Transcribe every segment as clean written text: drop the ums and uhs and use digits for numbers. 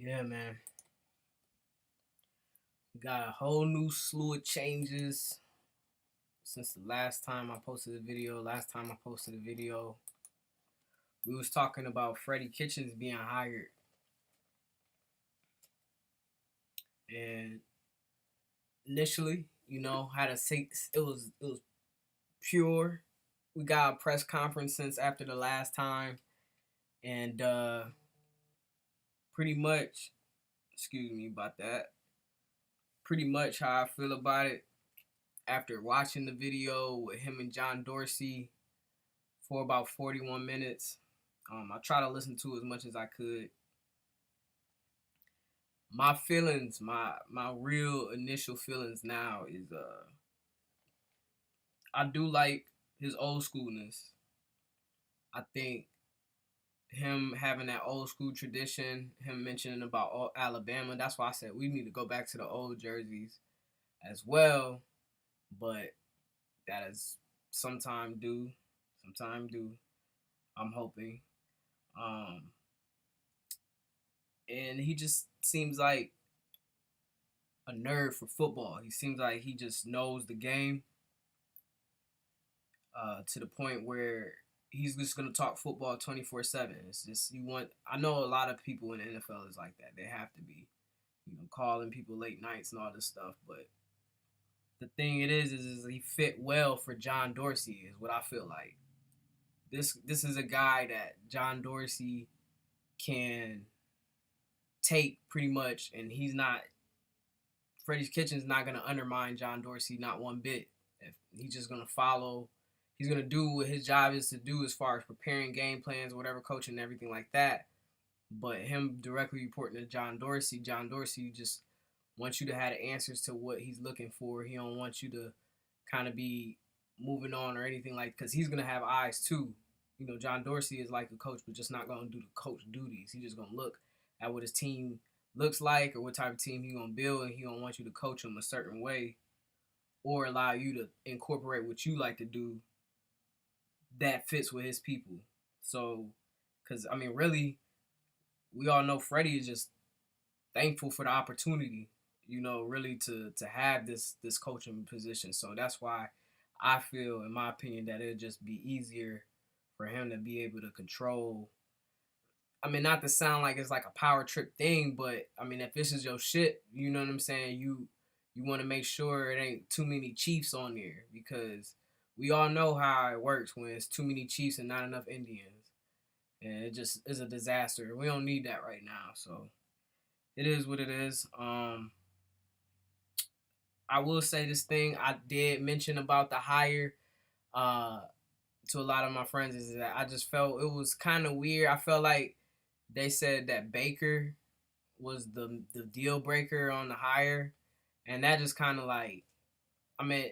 Yeah, man. We got a whole new slew of changes since the last time I posted a video. We was talking about Freddie Kitchens being hired. And initially, had a it was pure. We got a press conference since after the last time. And pretty much, excuse me about that. Pretty much how I feel about it after watching the video with him and John Dorsey for about 41 minutes. I try to listen to as much as I could. My feelings, my real initial feelings now is I do like his old schoolness. I think him having that old school tradition, him mentioning about Alabama, that's why I said we need to go back to the old jerseys as well. But that is sometime due. I'm hoping. Um, and he just seems like a nerd for football. He seems like he just knows the game to the point where he's just gonna talk football 24/7. It's just you want. I know a lot of people in the NFL is like that. They have to be, calling people late nights and all this stuff. But the thing it is he fit well for John Dorsey. Is what I feel like. This is a guy that John Dorsey can take pretty much, and he's not. Freddie Kitchens not gonna undermine John Dorsey not one bit. If he's just gonna follow, he's gonna do what his job is to do as far as preparing game plans, whatever, coaching, and everything like that. But him directly reporting to John Dorsey just wants you to have the answers to what he's looking for. He don't want you to kind of be moving on or anything like, because he's gonna have eyes too. John Dorsey is like a coach, but just not gonna do the coach duties. He's just gonna look at what his team looks like or what type of team he's gonna build, and he don't want you to coach him a certain way or allow you to incorporate what you like to do that fits with his people. So, because I mean, really, we all know Freddie is just thankful for the opportunity, really to have this coaching position. So that's why I feel, in my opinion, that it'd just be easier for him to be able to control. I mean, not to sound like it's like a power trip thing, but I mean, if this is your shit, you know what I'm saying? You want to make sure it ain't too many Chiefs on there, because we all know how it works when it's too many Chiefs and not enough Indians, and it just is a disaster. We don't need that right now, so it is what it is. I will say this thing I did mention about the hire uh, to a lot of my friends is that I just felt it was kind of weird. I felt like they said that Baker was the deal breaker on the hire, and that just kind of like, I mean,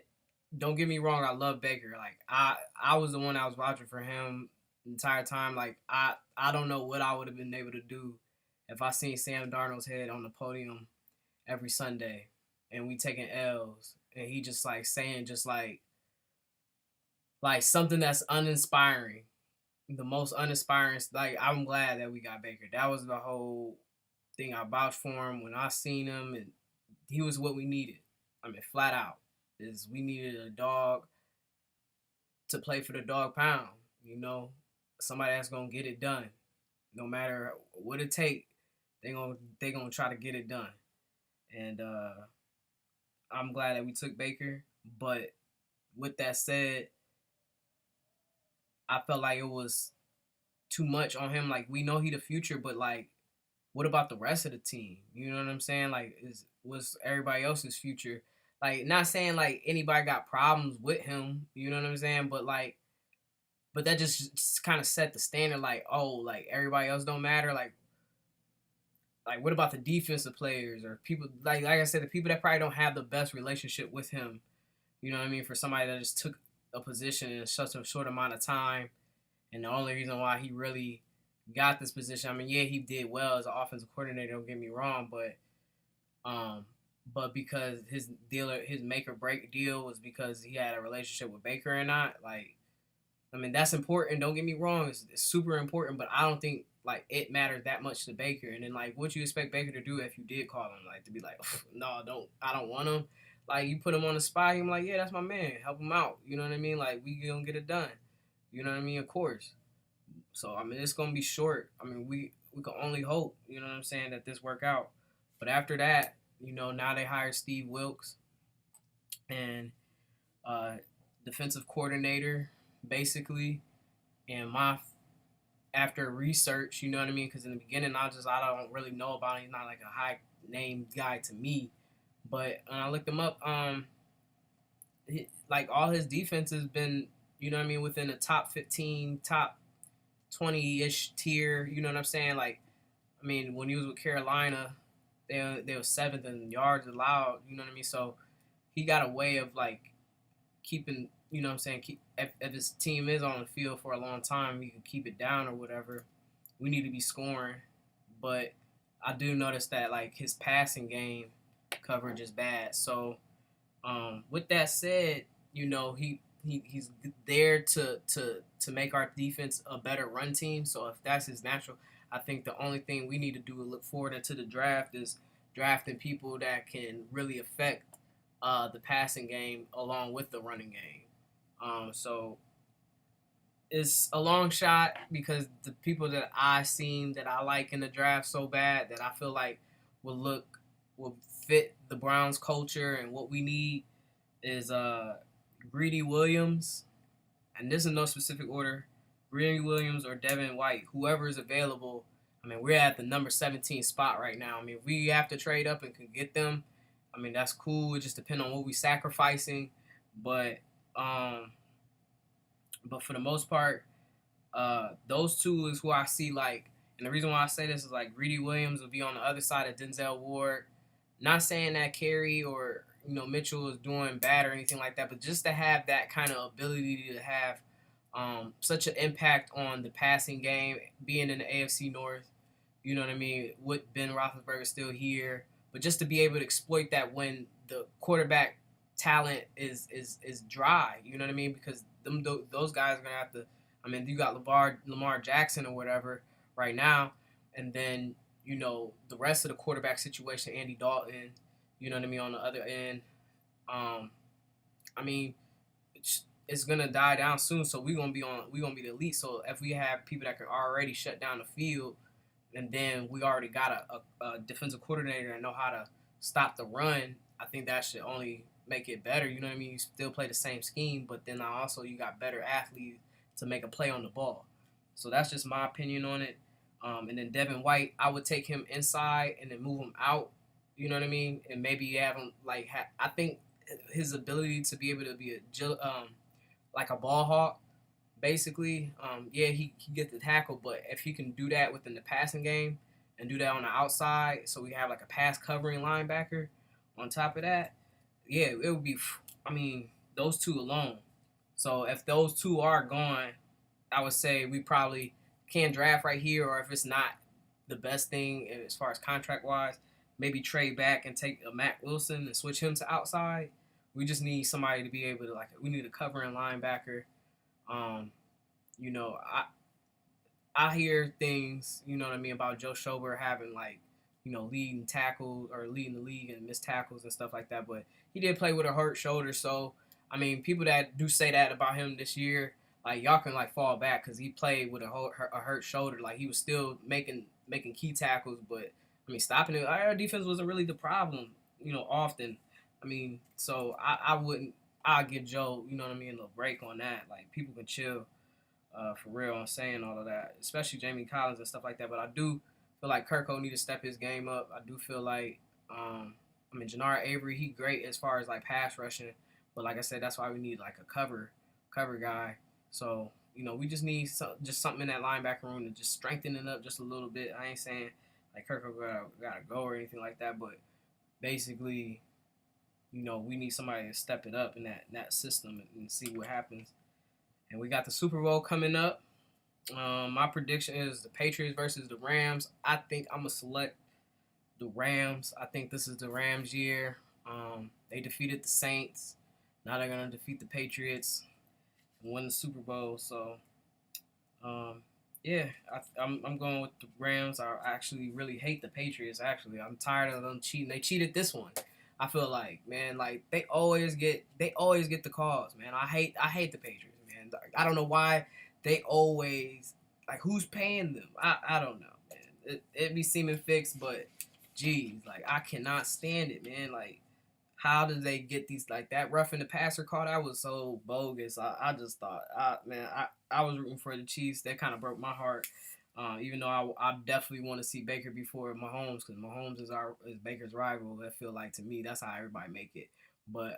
don't get me wrong, I love Baker. Like I was the one that was watching for him the entire time. Like I don't know what I would have been able to do if I seen Sam Darnold's head on the podium every Sunday and we taking L's and he just like saying just like something that's uninspiring. The most uninspiring. Like, I'm glad that we got Baker. That was the whole thing. I vouched for him when I seen him, and he was what we needed. I mean, flat out, is we needed a dog to play for the dog pound. Somebody that's gonna get it done, no matter what it take. They gonna try to get it done, and I'm glad that we took Baker. But with that said, I felt like it was too much on him. Like, we know he the future, but like, what about the rest of the team? You know what I'm saying? Like, was everybody else's future? Like, not saying like anybody got problems with him. You know what I'm saying? But like, but that just kind of set the standard. Like, oh, like everybody else don't matter. Like what about the defensive players or people like I said, the people that probably don't have the best relationship with him? You know what I mean? For somebody that just took a position in such a short amount of time, and the only reason why he really got this position, I mean, yeah, he did well as an offensive coordinator. Don't get me wrong, but because his make or break deal was because he had a relationship with Baker or not. Like, I mean, that's important. Don't get me wrong, it's super important. But I don't think like it mattered that much to Baker. And then like, what you expect Baker to do if you did call him? Like to be like, no, I don't want him. Like you put him on the spot, I'm like, yeah, that's my man. Help him out. You know what I mean? Like we gonna get it done. You know what I mean? Of course. So I mean, it's gonna be short. I mean, we can only hope. You know what I'm saying, that this work out. But after that, now they hired Steve Wilkes and uh, defensive coordinator, basically. And my after research, you know what I mean, because in the beginning I don't really know about him. He's not like a high name guy to me. But when I looked him up, like all his defense has been, you know what I mean, within the top 15, top 20-ish tier. You know what I'm saying? Like, I mean, when he was with Carolina, they were seventh in yards allowed. You know what I mean? So he got a way of like keeping. You know what I'm saying? If his team is on the field for a long time, he can keep it down or whatever. We need to be scoring, but I do notice that like his passing game coverage is bad. So with that said, he's there to make our defense a better run team. So if that's his natural, I think the only thing we need to do to look forward into the draft is drafting people that can really affect the passing game along with the running game. So it's a long shot because the people that I seen that I like in the draft so bad that I feel like will fit the Browns culture and what we need is Greedy Williams, and this is no specific order. Greedy Williams or Devin White, whoever is available. I mean, we're at the number 17 spot right now. I mean, if we have to trade up and can get them, I mean, that's cool. It just depends on what we sacrificing. But for the most part, those two is who I see like. And the reason why I say this is like Greedy Williams will be on the other side of Denzel Ward. Not saying that Carey or Mitchell is doing bad or anything like that, but just to have that kind of ability to have such an impact on the passing game, being in the AFC North, you know what I mean, with Ben Roethlisberger still here, but just to be able to exploit that when the quarterback talent is dry, you know what I mean, because those guys are gonna have to. I mean, you got Lamar Jackson or whatever right now, and then the rest of the quarterback situation, Andy Dalton, you know what I mean, on the other end. I mean, it's gonna die down soon, so we're gonna be the elite. So if we have people that can already shut down the field, and then we already got a defensive coordinator and know how to stop the run, I think that should only make it better. You know what I mean? You still play the same scheme, but then also you got better athletes to make a play on the ball. So that's just my opinion on it. And then Devin White, I would take him inside and then move him out. You know what I mean? And maybe have him like I think his ability to be able to be like a ball hawk, basically. Yeah, he gets the tackle, but if he can do that within the passing game and do that on the outside, so we have like a pass covering linebacker on top of that, yeah, it would be. I mean, those two alone. So if those two are gone, I would say we probably can draft right here, or if it's not the best thing as far as contract wise, maybe trade back and take a Matt Wilson and switch him to outside. We just need somebody to be able to we need a covering linebacker. You know, I hear things, you know what I mean, about Joe Schobert having leading tackles or leading the league and missed tackles and stuff like that, but he did play with a hurt shoulder, so I mean, people that do say that about him this year, like y'all can fall back because he played with a hurt shoulder. Like he was still making key tackles, but I mean, stopping it. Our defense wasn't really the problem, often. I mean, so I wouldn't. I'll give Joe, you know what I mean, a break on that. Like people can chill, for real, on saying all of that, especially Jamie Collins and stuff like that. But I do feel like Kirko need to step his game up. I do feel like, I mean, Jannard Avery, he great as far as pass rushing. But like I said, that's why we need a cover guy. So we just need just something in that linebacker room to just strengthen it up just a little bit. I ain't saying Kirk gotta go or anything like that, but basically, we need somebody to step it up in that system and see what happens. And we got the Super Bowl coming up. My prediction is the Patriots versus the Rams. I think I'm gonna select the Rams. I think this is the Rams' year. They defeated the Saints. Now they're going to defeat the Patriots and win the Super Bowl. So, Yeah, I'm going with the Rams. I actually really hate the Patriots. Actually, I'm tired of them cheating. They cheated this one. I feel like, man, like they always get the calls, man. I hate the Patriots, man. I don't know why they always like who's paying them. I don't know, man. It be seeming fixed, but geez, like I cannot stand it, man. Like how did they get these like that roughing the passer call? That was so bogus. I just thought, man, I was rooting for the Chiefs. That kind of broke my heart. Even though I definitely want to see Baker before Mahomes because Mahomes is Baker's rival. I feel like to me that's how everybody make it. But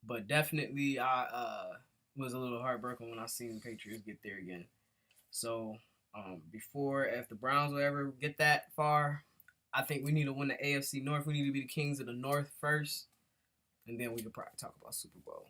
but definitely I was a little heartbroken when I seen the Patriots get there again. So before if the Browns will ever get that far, I think we need to win the AFC North. We need to be the kings of the North first, and then we could probably talk about Super Bowl.